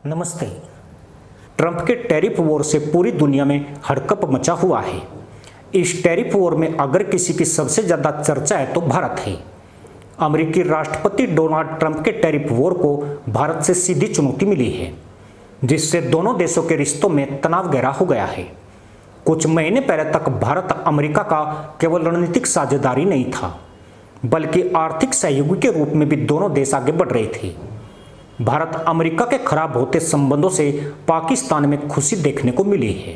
नमस्ते। ट्रंप के tariff war से पूरी दुनिया में हड़कंप मचा हुआ है। इस टैरिफ वॉर में अगर किसी की सबसे ज़्यादा चर्चा है तो भारत है। अमेरिकी राष्ट्रपति डोनाल्ड ट्रंप के टैरिफ वॉर को भारत से सीधी चुनौती मिली है, जिससे दोनों देशों के रिश्तों में तनाव गहरा हो गया है। कुछ महीने पहले तक भारत अमेरिका का केवल रणनीतिक साझेदारी नहीं था, बल्कि आर्थिक सहयोगी के रूप में भी दोनों देश आगे बढ़ रहे थे। भारत अमेरिका के खराब होते संबंधों से पाकिस्तान में खुशी देखने को मिली है।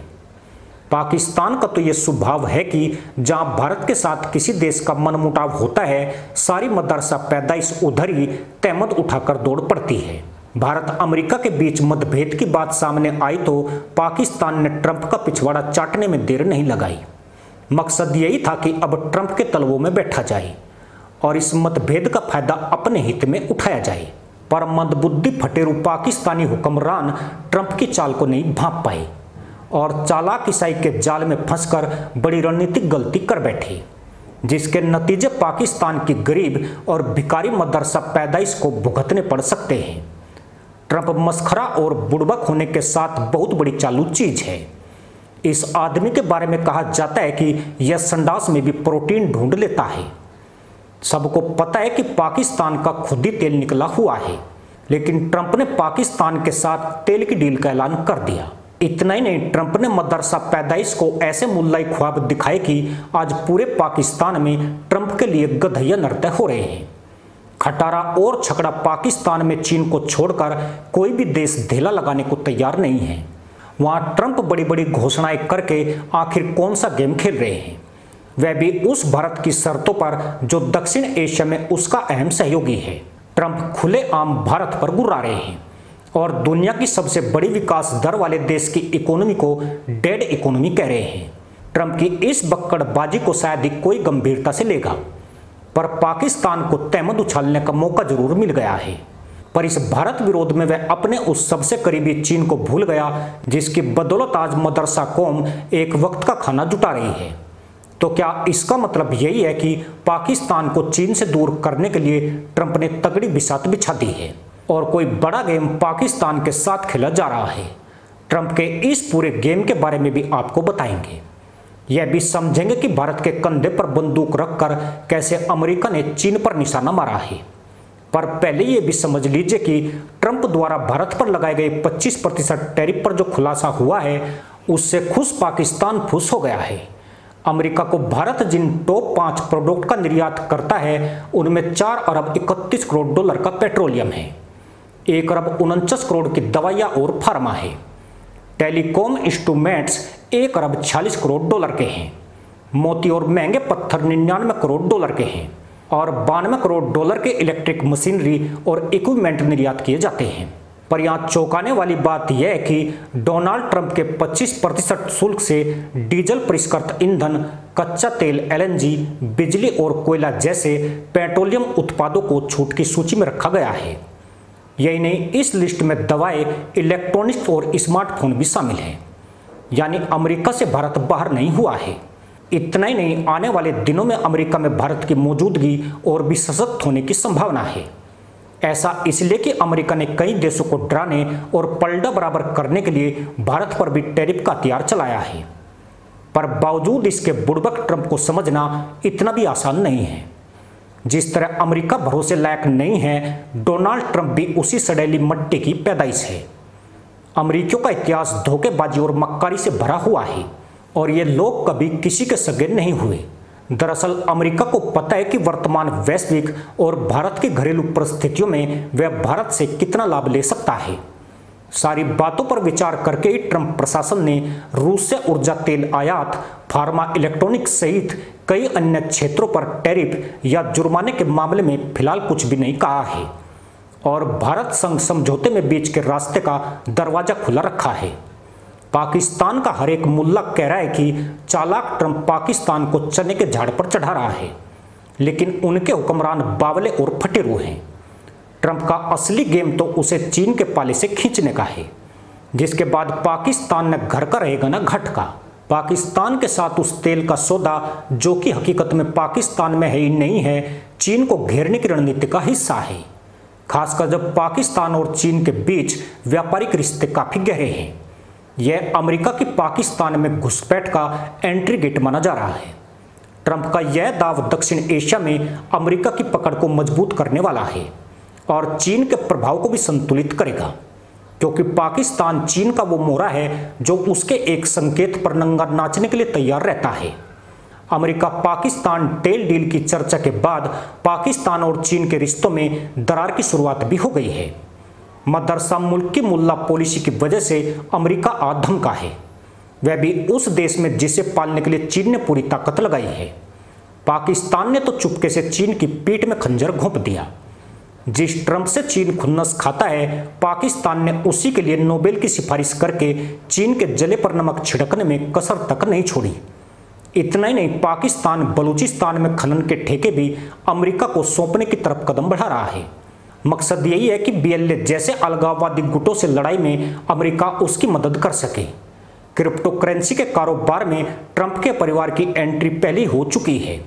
पाकिस्तान का तो यह स्वभाव है कि जहां भारत के साथ किसी देश का मनमुटाव होता है, सारी मदरसा पैदाइश उधर ही तहमत उठाकर दौड़ पड़ती है। भारत अमेरिका के बीच मतभेद की बात सामने आई तो पाकिस्तान ने ट्रंप का पिछवाड़ा चाटने में देर नहीं लगाई। मकसद यही था कि अब ट्रंप के तलवों में बैठा जाए और इस मतभेद का फायदा अपने हित में उठाया जाए। पर मंदबुद्धि फटेरू पाकिस्तानी हुक्मरान ट्रंप की चाल को नहीं भांप पाए और चालाक ईसाई के जाल में फंसकर बड़ी रणनीतिक गलती कर बैठे, जिसके नतीजे पाकिस्तान की गरीब और भिखारी मदरसा पैदाइश को भुगतने पड़ सकते हैं। ट्रंप मस्खरा और बुड़बक होने के साथ बहुत बड़ी चालू चीज है। इस आदमी के बारे में कहा जाता है कि यह संडास में भी प्रोटीन ढूंढ लेता है। सबको पता है कि पाकिस्तान का खुद ही तेल निकला हुआ है, लेकिन ट्रंप ने पाकिस्तान के साथ तेल की डील का ऐलान कर दिया। इतना ही नहीं, ट्रंप ने मदरसा पैदाइश को ऐसे मुल्लाई ख्वाब दिखाए कि आज पूरे पाकिस्तान में ट्रंप के लिए गधैया नृत्य हो रहे हैं। खटारा और छकड़ा पाकिस्तान में चीन को छोड़कर कोई भी देश ढेला लगाने को तैयार नहीं है। वहां ट्रंप बड़ी बड़ी घोषणाएं करके आखिर कौन सा गेम खेल रहे हैं, वह भी उस भारत की शर्तों पर जो दक्षिण एशिया में उसका अहम सहयोगी है। ट्रंप खुलेआम भारत पर गुर्रा रहे हैं और दुनिया की सबसे बड़ी विकास दर वाले देश की इकोनॉमी को डेड इकोनॉमी कह रहे हैं। ट्रंप की इस बक्कड़बाजी को शायद ही कोई गंभीरता से लेगा, पर पाकिस्तान को तहमत उछालने का मौका जरूर मिल गया है। पर इस भारत विरोध में वह अपने उस सबसे करीबी चीन को भूल गया, जिसकी बदौलत आज मदरसा कौम एक वक्त का खाना जुटा रही है। तो क्या इसका मतलब यही है कि पाकिस्तान को चीन से दूर करने के लिए ट्रंप ने तगड़ी बिसात बिछा दी है और कोई बड़ा गेम पाकिस्तान के साथ खेला जा रहा है? ट्रंप के इस पूरे गेम के बारे में भी आपको बताएंगे। यह भी समझेंगे कि भारत के कंधे पर बंदूक रखकर कैसे अमेरिका ने चीन पर निशाना मारा है। पर पहले यह भी समझ लीजिए कि ट्रंप द्वारा भारत पर लगाए गए 25% टैरिफ पर जो खुलासा हुआ है, उससे खुश पाकिस्तान खुश हो गया है। अमेरिका को भारत जिन टॉप 5 प्रोडक्ट का निर्यात करता है, उनमें 4 अरब 31 करोड़ डॉलर का पेट्रोलियम है, 1 अरब 49 करोड़ की दवाइयाँ और फार्मा है। टेलीकॉम इंस्ट्रूमेंट्स 1 अरब 46 करोड़ डॉलर के हैं। मोती और महंगे पत्थर 99 करोड़ डॉलर के हैं और 92 करोड़ डॉलर के इलेक्ट्रिक मशीनरी और इक्विपमेंट निर्यात किए जाते हैं। पर यहाँ चौंकाने वाली बात यह है कि डोनाल्ड ट्रंप के 25% शुल्क से डीजल परिष्कृत ईंधन, कच्चा तेल, एलएनजी, बिजली और कोयला जैसे पेट्रोलियम उत्पादों को छूट की सूची में रखा गया है। यही नहीं, इस लिस्ट में दवाएं, इलेक्ट्रॉनिक्स और स्मार्टफोन भी शामिल हैं। यानी अमेरिका से भारत बाहर नहीं हुआ है। इतना ही नहीं, आने वाले दिनों में अमेरिका में भारत की मौजूदगी और भी सशक्त होने की संभावना है। ऐसा इसलिए कि अमेरिका ने कई देशों को डराने और पलड़ा बराबर करने के लिए भारत पर भी टैरिफ का हथियार चलाया है। पर बावजूद इसके बुड़बक ट्रंप को समझना इतना भी आसान नहीं है। जिस तरह अमेरिका भरोसे लायक नहीं है, डोनाल्ड ट्रंप भी उसी सड़ेली मट्टी की पैदाइश है। अमेरिकियों का इतिहास धोखेबाजी और मक्कारी से भरा हुआ है और ये लोग कभी किसी के सगे नहीं हुए। दरअसल अमेरिका को पता है कि वर्तमान वैश्विक और भारत की घरेलू परिस्थितियों में वह भारत से कितना लाभ ले सकता है। सारी बातों पर विचार करके ही ट्रंप प्रशासन ने रूस से ऊर्जा तेल आयात, फार्मा, इलेक्ट्रॉनिक्स सहित कई अन्य क्षेत्रों पर टैरिफ या जुर्माने के मामले में फिलहाल कुछ भी नहीं कहा है और भारत संग समझौते में बीच के रास्ते का दरवाजा खुला रखा है। पाकिस्तान का हर एक मुल्ला कह रहा है कि चालाक ट्रंप पाकिस्तान को चने के झाड़ पर चढ़ा रहा है, लेकिन उनके हुक्मरान बावले और फटेरू हैं। ट्रंप का असली गेम तो उसे चीन के पाले से खींचने का है, जिसके बाद पाकिस्तान न घर का रहेगा न घट का। पाकिस्तान के साथ उस तेल का सौदा, जो कि हकीकत में पाकिस्तान में है ही नहीं है, चीन को घेरने की रणनीति का हिस्सा है। खासकर जब पाकिस्तान और चीन के बीच व्यापारिक रिश्ते काफी गहरे हैं। यह अमेरिका की पाकिस्तान में घुसपैठ का एंट्री गेट माना जा रहा है। ट्रंप का यह दाव दक्षिण एशिया में अमेरिका की पकड़ को मजबूत करने वाला है और चीन के प्रभाव को भी संतुलित करेगा, क्योंकि पाकिस्तान चीन का वो मोहरा है जो उसके एक संकेत पर नंगा नाचने के लिए तैयार रहता है। अमेरिका पाकिस्तान टेल डील की चर्चा के बाद पाकिस्तान और चीन के रिश्तों में दरार की शुरुआत भी हो गई है। मदरसा मुल्क की मुल्ला पॉलिसी की वजह से अमेरिका आधमका है, वह भी उस देश में जिसे पालने के लिए चीन ने पूरी ताकत लगाई है। पाकिस्तान ने तो चुपके से चीन की पीठ में खंजर घोंप दिया। जिस ट्रंप से चीन खुन्नस खाता है, पाकिस्तान ने उसी के लिए नोबेल की सिफारिश करके चीन के जले पर नमक छिड़कने में कसर तक नहीं छोड़ी। इतना ही नहीं, पाकिस्तान बलूचिस्तान में खनन के ठेके भी अमेरिका को सौंपने की तरफ कदम बढ़ा रहा है। मकसद यही है कि BLA जैसे अलगाववादी गुटों से लड़ाई में अमेरिका उसकी मदद कर सके। क्रिप्टो करेंसी के कारोबार में ट्रंप के परिवार की एंट्री पहले हो चुकी है।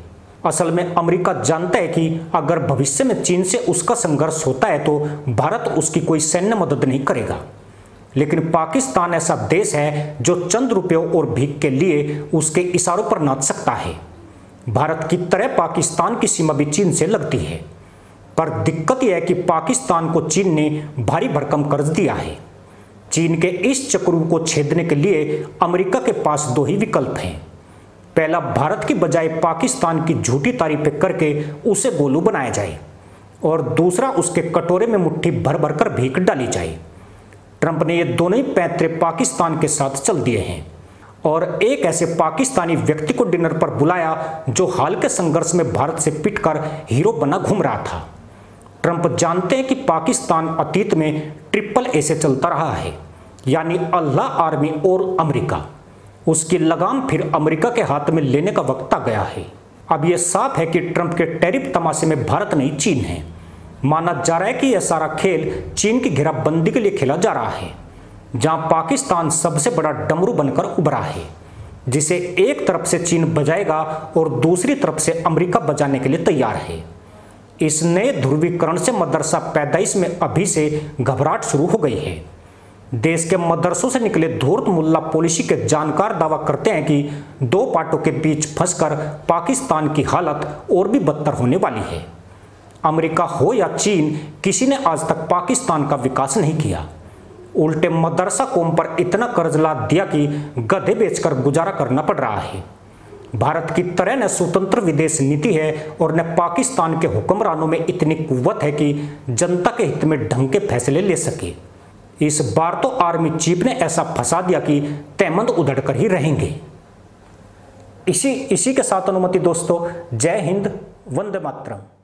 असल में अमेरिका जानता है कि अगर भविष्य में चीन से उसका संघर्ष होता है तो भारत उसकी कोई सैन्य मदद नहीं करेगा, लेकिन पाकिस्तान ऐसा देश है जो चंद रुपयों और भीख के लिए उसके इशारों पर नाच सकता है। भारत की तरह पाकिस्तान की सीमा भी चीन से लगती है, पर दिक्कत यह है कि पाकिस्तान को चीन ने भारी भरकम कर्ज दिया है। चीन के इस चक्र को छेदने के लिए अमेरिका के पास दो ही विकल्प हैं। पहला, भारत की बजाय पाकिस्तान की झूठी तारीफें करके उसे गोलू बनाया जाए, और दूसरा, उसके कटोरे में मुट्ठी भर भर कर भीख डाली जाए। ट्रंप ने ये दोनों ही पैंतरे पाकिस्तान के साथ चल दिए हैं और एक ऐसे पाकिस्तानी व्यक्ति को डिनर पर बुलाया जो हाल के संघर्ष में भारत से पिटकर हीरो बना घूम रहा था। ट्रंप जानते हैं कि पाकिस्तान अतीत में AAA से चलता रहा है, यानी अल्लाह आर्मी और अमेरिका। उसकी लगाम फिर अमेरिका के हाथ में लेने का वक्त आ गया है। अब यह साफ है कि ट्रंप के टैरिफ तमाशे में भारत नहीं चीन है। माना जा रहा है कि यह सारा खेल चीन की घेराबंदी के लिए खेला जा रहा है, जहां पाकिस्तान सबसे बड़ा डमरू बनकर उभरा है, जिसे एक तरफ से चीन बजाएगा और दूसरी तरफ से अमेरिका बजाने के लिए तैयार है। इस नए ध्रुवीकरण से मदरसा पैदाइश में अभी से घबराहट शुरू हो गई है। देश के मदरसों से निकले धूर्त मुल्ला पॉलिसी के जानकार दावा करते हैं कि दो पार्टों के बीच फंसकर पाकिस्तान की हालत और भी बदतर होने वाली है। अमेरिका हो या चीन, किसी ने आज तक पाकिस्तान का विकास नहीं किया। उल्टे मदरसा कौम पर इतना कर्ज लाद दिया कि गधे बेचकर गुजारा करना पड़ रहा है। भारत की तरह न स्वतंत्र विदेश नीति है और न पाकिस्तान के हुक्मरानों में इतनी कुव्वत है कि जनता के हित में ढंग के फैसले ले सके। इस बार तो आर्मी चीफ ने ऐसा फंसा दिया कि तहमंद उधड़ कर ही रहेंगे। इसी के साथ अनुमति दोस्तों, जय हिंद, वंदे मातरम।